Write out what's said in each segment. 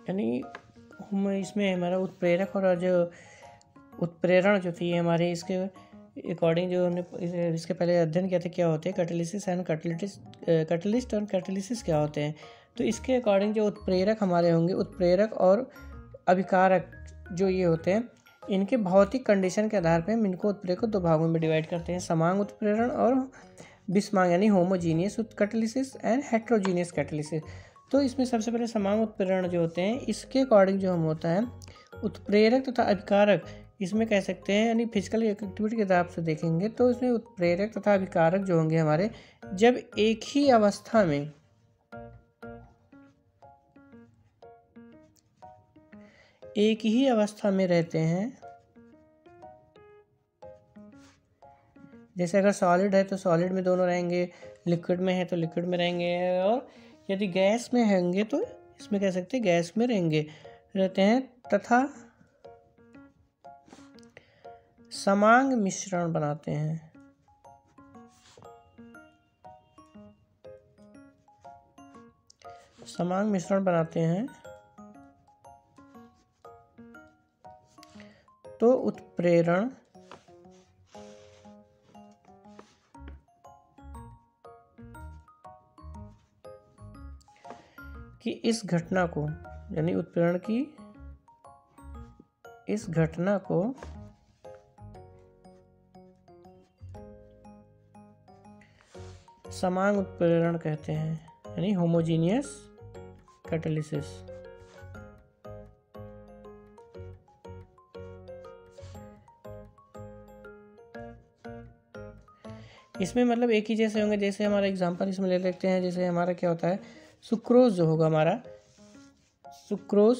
यानी हम इसमें हमारा उत्प्रेरक और जो उत्प्रेरण जो थी हमारे इसके अकॉर्डिंग जो हमने इसके पहले अध्ययन किया था क्या होते हैं कैटालिसिस एंड कैटलिस्ट और कैटालिसिस क्या होते हैं। तो इसके अकॉर्डिंग जो उत्प्रेरक हमारे होंगे, उत्प्रेरक और अभिकारक जो ये होते हैं, इनके भौतिक कंडीशन के आधार पर हम इनको उत्प्रेरक को दो भागों में डिवाइड करते हैं, समांग उत्प्रेरण और विषमांग यानी homogeneous catalysis and heterogeneous catalysis. तो इसमें सबसे पहले समांग उत्प्रेरण जो होते हैं इसके अकॉर्डिंग जो हम होता है उत्प्रेरक तथा अभिकारक, इसमें कह सकते हैं यानी फिजिकल एक्टिविटी के हिसाब से देखेंगे तो इसमें उत्प्रेरक तथा अभिकारक जो होंगे हमारे जब एक ही अवस्था में रहते हैं, जैसे अगर सॉलिड है तो सॉलिड में दोनों रहेंगे, लिक्विड में है तो लिक्विड में रहेंगे, और यदि गैस में होंगे तो इसमें कह सकते हैं गैस में रहते हैं तथा समांग मिश्रण बनाते हैं। समांग मिश्रण बनाते हैं तो उत्प्रेरण कि इस घटना को यानी उत्प्रेरण की इस घटना को समांग उत्प्रेरण कहते हैं यानी होमोजीनियस कैटालिसिस। इसमें मतलब एक ही जैसे होंगे, जैसे हमारा एग्जांपल इसमें ले लेते हैं, जैसे हमारा क्या होता है सुक्रोज जो होगा हमारा सुक्रोज,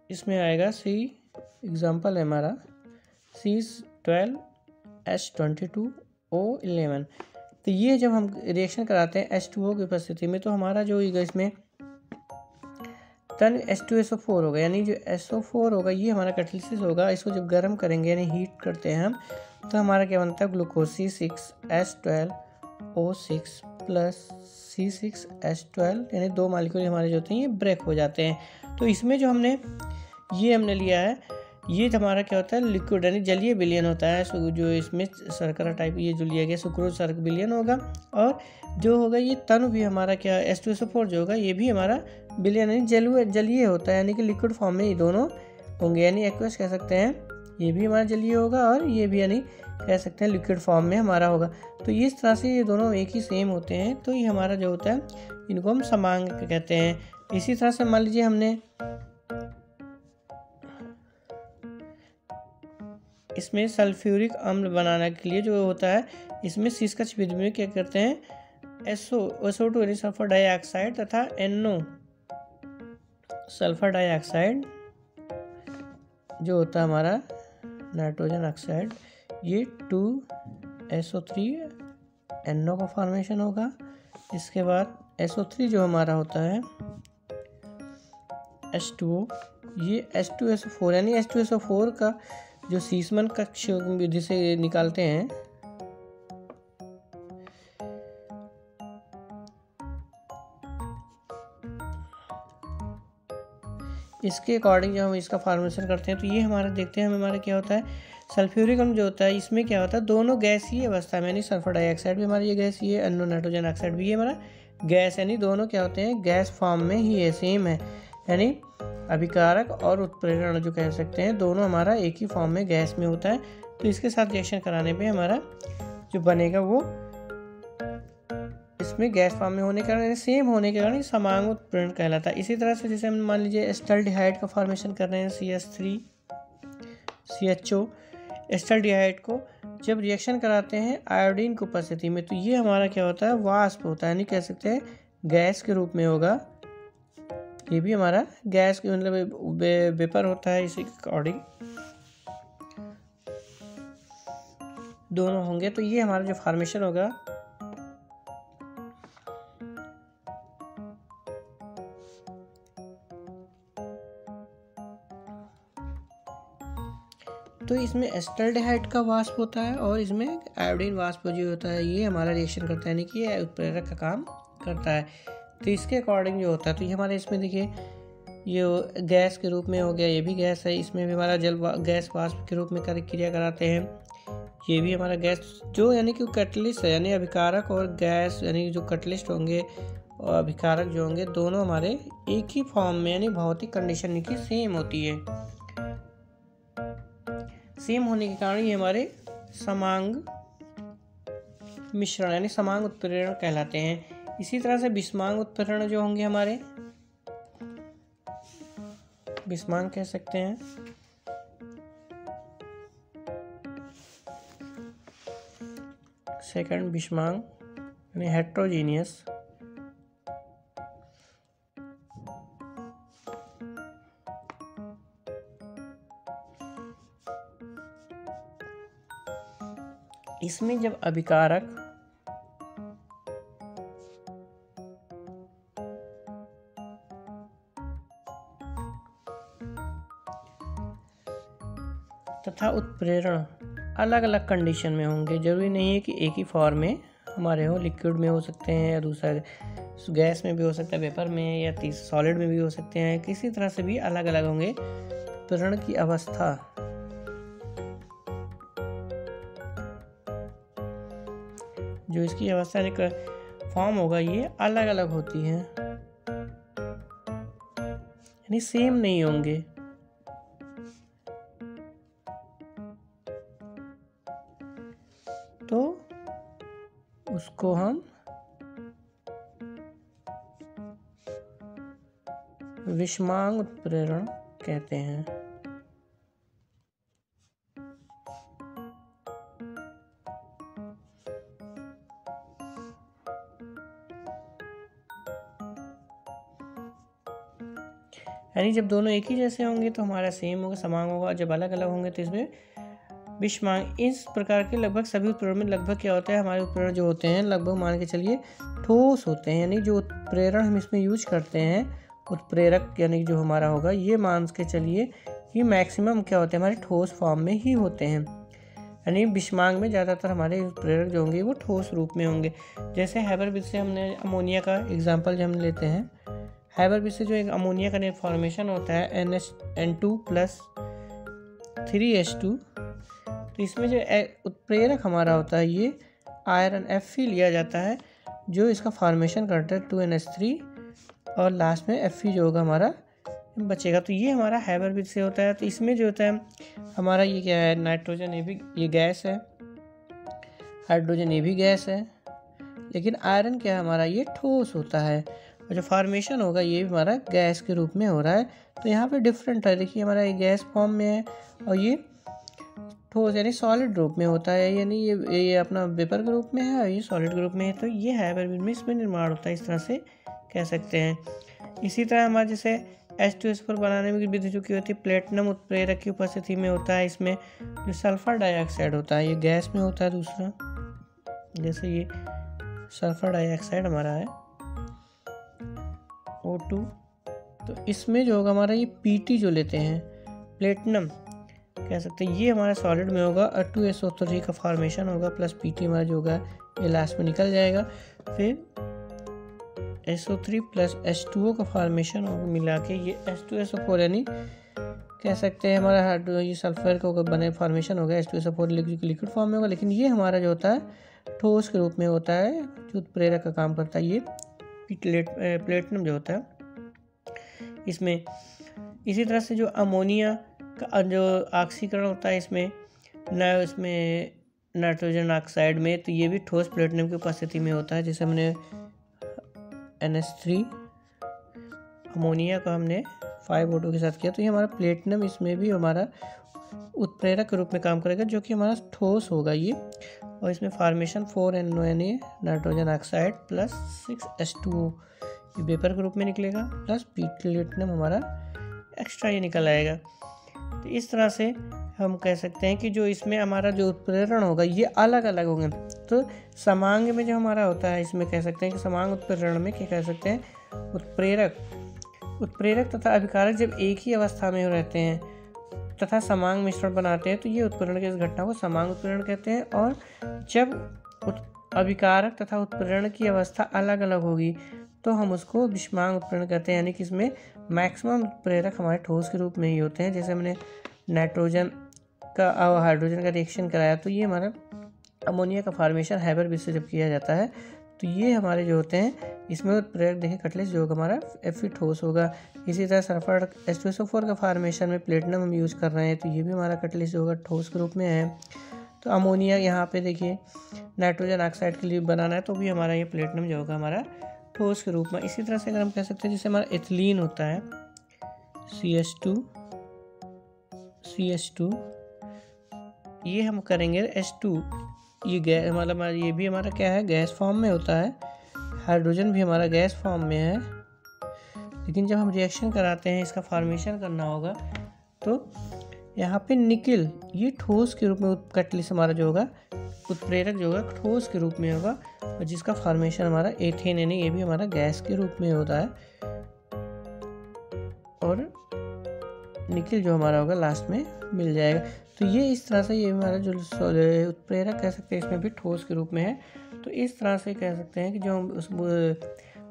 इसमें आएगा सी, एग्जांपल है हमारा C12H22O11। तो ये जब हम रिएक्शन कराते हैं H2O की उपस्थिति में तो हमारा जो इसमें तन H2SO4 होगा, यानी जो SO4 होगा ये हमारा कैटालिसिस होगा। इसको जब गर्म करेंगे यानी हीट करते हैं हम तो हमारा क्या बनता है ग्लूकोज C6H12O6 प्लस C6H12, यानी दो मालिक्यूल हमारे जो होते हैं ये ब्रेक हो जाते हैं। तो इसमें जो हमने लिया है ये हमारा क्या होता है लिक्विड यानी जलीय विलयन होता है। जो इसमें शर्करा टाइप ये जो लिया गया सुक्रोज शर्क विलयन होगा, और जो होगा ये तनु भी हमारा क्या H2SO4 जो होगा ये भी हमारा विलयन यानी जलीय होता है, यानी कि लिक्विड फॉर्म में ये दोनों होंगे, यानी एक्वस कह सकते हैं ये भी हमारा जलीय होगा और ये भी यानी कह सकते हैं लिक्विड फॉर्म में हमारा होगा। तो इस तरह से ये दोनों एक ही सेम होते हैं, तो ये हमारा जो होता है इनको हम समांग कहते हैं। इसी तरह से मान लीजिए हमने इसमें सल्फ्यूरिक अम्ल बनाने के लिए जो होता है इसमें शीर्षक विधि में क्या करते हैं SO2 यानी सल्फर डाइऑक्साइड तथा NO सल्फर डाइऑक्साइड जो होता है हमारा नाइट्रोजन ऑक्साइड, ये 2SO3NO का फॉर्मेशन होगा। इसके बाद SO3 जो हमारा होता है H2O, ये H2SO4 यानी H2SO4 का जो सीसमन कक्ष विधि से निकालते हैं इसके अकॉर्डिंग जब हम इसका फॉर्मेशन करते हैं तो ये हमारा देखते हैं हमारा क्या होता है सल्फ्यूरिक अम्ल जो होता है इसमें क्या होता है दोनों गैसीय अवस्था में, यानी सल्फर डाइऑक्साइड भी हमारा ये गैसीय है, अन्नो नाइट्रोजन ऑक्साइड भी ये हमारा गैस, यानी दोनों क्या होते हैं गैस फॉर्म में ही है, सेम है। यानी अभिकारक और उत्प्रेरण जो कह सकते हैं दोनों हमारा एक ही फॉर्म में गैस में होता है। तो इसके साथ रिएक्शन कराने पे हमारा जो बनेगा वो इसमें गैस फॉर्म में होने के कारण सेम होने के कारण समांग उत्प्रेरण कहलाता है। इसी तरह से जैसे हम मान लीजिए एस्टल्डिहाइड का फॉर्मेशन कर रहे हैं CH3CHO, एस्टल्डिहाइड को जब रिएक्शन कराते हैं आयोडीन की उपस्थिति में तो ये हमारा क्या होता है वाष्प होता है, यानी कह सकते हैं गैस के रूप में होगा, ये भी हमारा गैस के मतलब वेपर होता है। इसी के अकॉर्डिंग दोनों होंगे तो ये हमारा जो फॉर्मेशन होगा तो इसमें एस्टल्डिहाइड का वाष्प होता है और इसमें आयोडीन वाष्प जो होता है ये हमारा रिएक्शन करता है, यानी कि ये उत्प्रेरक का काम करता है। तो इसके अकॉर्डिंग जो होता है तो ये हमारे इसमें देखिए ये गैस के रूप में हो गया, ये भी गैस है, इसमें भी हमारा गैस वाष्प के रूप में क्रिया कराते हैं। ये भी हमारा गैस जो यानी कि कैटलिस्ट है, यानी अभिकारक और गैस यानी जो कैटलिस्ट होंगे और अभिकारक जो होंगे दोनों हमारे एक ही फॉर्म में यानी भौतिक कंडीशन की सेम होती है। सेम होने के कारण ये हमारे समांग मिश्रण यानी समांग उत्प्रेरण कहलाते हैं। इसी तरह से विषमांग उत्प्रेरण जो होंगे हमारे, विषमांग कह सकते हैं, सेकंड विषमांग यानी हेट्रोजीनियस। इसमें जब अभिकारक तथा उत्प्रेरण अलग अलग कंडीशन में होंगे, जरूरी नहीं है कि एक ही फॉर्म में हमारे हो, लिक्विड में हो सकते हैं या दूसरा गैस में भी हो सकता है, वेपर में या सॉलिड में भी हो सकते हैं, किसी तरह से भी अलग अलग होंगे। उत्प्रेरण की अवस्था जो इसकी अवस्था फॉर्म होगा ये अलग अलग होती है यानी सेम नहीं होंगे। तो उसको हम विषमांग उत्प्रेरण कहते हैं। यानी जब दोनों एक ही जैसे होंगे तो हमारा सेम होगा, समांग होगा, जब अलग अलग होंगे तो इसमें विषमांग। इस प्रकार के लगभग सभी उत्प्रेरण में लगभग क्या होता है, हमारे उत्प्रेरण जो होते हैं लगभग मान के चलिए ठोस होते हैं, यानी जो उत्प्रेरण हम इसमें यूज करते हैं उत्प्रेरक यानी जो हमारा होगा ये मान के चलिए कि मैक्सिमम क्या होते हैं हमारे ठोस फॉर्म में ही होते हैं। यानी विषमांग में ज़्यादातर हमारे उत्प्रेरक जो होंगे वो ठोस रूप में होंगे। जैसे हैबरबिज से हमने अमोनिया का एग्जाम्पल जो हम लेते हैं, हैबरबिज से जो एक अमोनिया का फॉर्मेशन होता है NH2+3H2, तो इसमें जो उत्प्रेरक हमारा होता है ये आयरन Fe लिया जाता है जो इसका फॉर्मेशन करता है 2NH3 और लास्ट में Fe जो होगा हमारा बचेगा। तो ये हमारा हैबरबिज से होता है। तो इसमें जो होता है हमारा ये क्या है, नाइट्रोजन ये भी ये गैस है, हाइड्रोजन ये भी गैस है, लेकिन आयरन क्या है हमारा ये ठोस होता है और जो फॉर्मेशन होगा ये भी हमारा गैस के रूप में हो रहा है। तो यहाँ पे डिफरेंट है, देखिए हमारा ये गैस फॉर्म में है और ये ठोस यानी सॉलिड रूप में होता है, यानी ये अपना वेपर के रूप में है और ये सॉलिड के रूप में है। तो ये हैबरबिज में इसमें निर्माण होता है, इस तरह से कह सकते हैं। इसी तरह हमारे जैसे H2SO4 बनाने में विधि जो की होती है प्लेटिनम उत्प्रेरक की उपस्थिति में होता है। इसमें जो सल्फर डाइऑक्साइड होता है ये गैस में होता है दूसरा, जैसे ये सल्फर डाइऑक्साइड हमारा है O2। तो इसमें जो होगा हमारा ये PT जो लेते हैं प्लेटिनम कह सकते हैं, ये हमारा सॉलिड में होगा और 2SO3 का फॉर्मेशन होगा प्लस PT हमारा जो होगा ये लास्ट में निकल जाएगा। फिर SO3 प्लस H2O का फॉर्मेशन होगा मिला के ये H2SO4 यानी कह सकते हैं हमारा ये सल्फर का बने फॉर्मेशन होगा H2SO4 लिक्विड फॉर्म में होगा, लेकिन ये हमारा जो होता है ठोस के रूप में होता है जो उत्प्रेरक का काम करता है। ये प्लेटिनम जो होता है इसमें। इसी तरह से जो अमोनिया का जो ऑक्सीकरण होता है इसमें नाइट्रोजन ऑक्साइड में, तो ये भी ठोस प्लेटिनम की उपस्थिति में होता है। जैसे हमने NH3 अमोनिया को हमने 5O2 के साथ किया तो ये हमारा प्लेटिनम इसमें भी हमारा उत्प्रेरक के रूप में काम करेगा जो कि हमारा ठोस होगा ये, और इसमें formation 4NONA nitrogen oxide plus 6H2O ये वेपर के रूप में निकलेगा प्लस प्लेटिनम हमारा एक्स्ट्रा ये निकल आएगा। तो इस तरह से हम कह सकते हैं कि जो इसमें हमारा जो उत्प्रेरण होगा ये अलग अलग होंगे। तो समांग में जो हमारा होता है इसमें कह सकते हैं कि समांग उत्प्रेरण में क्या कह सकते हैं, उत्प्रेरक तथा अभिकारक जब एक ही अवस्था में रहते हैं तथा समांग मिश्रण बनाते हैं तो ये उत्प्रेरण की इस घटना को समांग उत्प्रेरण कहते हैं। और जब अभिकारक तथा उत्प्रेरण की अवस्था अलग अलग होगी तो हम उसको विषमांग उत्प्रेरण कहते हैं, यानी कि इसमें मैक्सिमम उत्प्रेरक हमारे ठोस के रूप में ही होते हैं। जैसे हमने नाइट्रोजन का और हाइड्रोजन का रिएक्शन कराया तो ये हमारा अमोनिया का फार्मेशन हैबर बेस से जब किया जाता है तो ये हमारे जो होते हैं इसमें उत्प्रेरक देखिए कटलिस्ट जो होगा हमारा Fe ठोस होगा। इसी तरह सल्फर H2SO4 का फार्मेशन में प्लेटिनम हम यूज़ कर रहे हैं तो ये भी हमारा कटलिस्ट जो होगा ठोस के रूप में है। तो अमोनिया यहाँ पे देखिए नाइट्रोजन ऑक्साइड के लिए बनाना है तो भी हमारा ये प्लेटिनम जो होगा हमारा ठोस के रूप में। इसी तरह से अगर हम कह सकते हैं जैसे हमारा एथिलीन होता है CH2 ये हम करेंगे H2 ये गैस मतलब ये भी हमारा क्या है गैस फॉर्म में होता है। हाइड्रोजन भी हमारा गैस फॉर्म में है, लेकिन जब हम रिएक्शन कराते हैं इसका फॉर्मेशन करना होगा तो यहाँ पे निकिल ये ठोस के रूप में कटलिस्ट हमारा जो होगा उत्प्रेरक जो होगा ठोस के रूप में होगा और जिसका फॉर्मेशन हमारा एथेन यानी ये भी हमारा गैस के रूप में होता है। और निकिल जो हमारा होगा लास्ट में मिल जाएगा। तो ये इस तरह से ये हमारा जो उत्प्रेरक कह सकते हैं इसमें भी ठोस के रूप में है। तो इस तरह से कह सकते हैं कि जो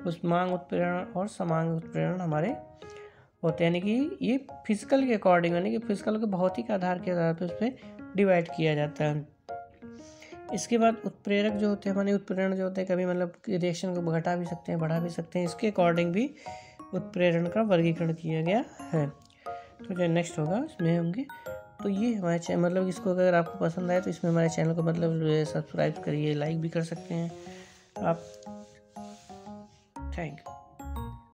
उस मांग उत्प्रेरण और समांग उत्प्रेरण हमारे होते हैं, यानी कि ये फिजिकल के अकॉर्डिंग यानी कि फिजिकल के भौतिक के आधार के आधार पर उस पर डिवाइड किया जाता है। इसके बाद उत्प्रेरक जो होते हैं माने उत्प्रेरण जो होते हैं कभी मतलब रिएक्शन को घटा भी सकते हैं बढ़ा भी सकते हैं, इसके अकॉर्डिंग भी उत्प्रेरण का वर्गीकरण किया गया है। तो जो नेक्स्ट होगा इसमें होंगे तो ये हमारे चैनल मतलब इसको अगर आपको पसंद आए तो इसमें हमारे चैनल को मतलब सब्सक्राइब करिए, लाइक भी कर सकते हैं आप। Thank you.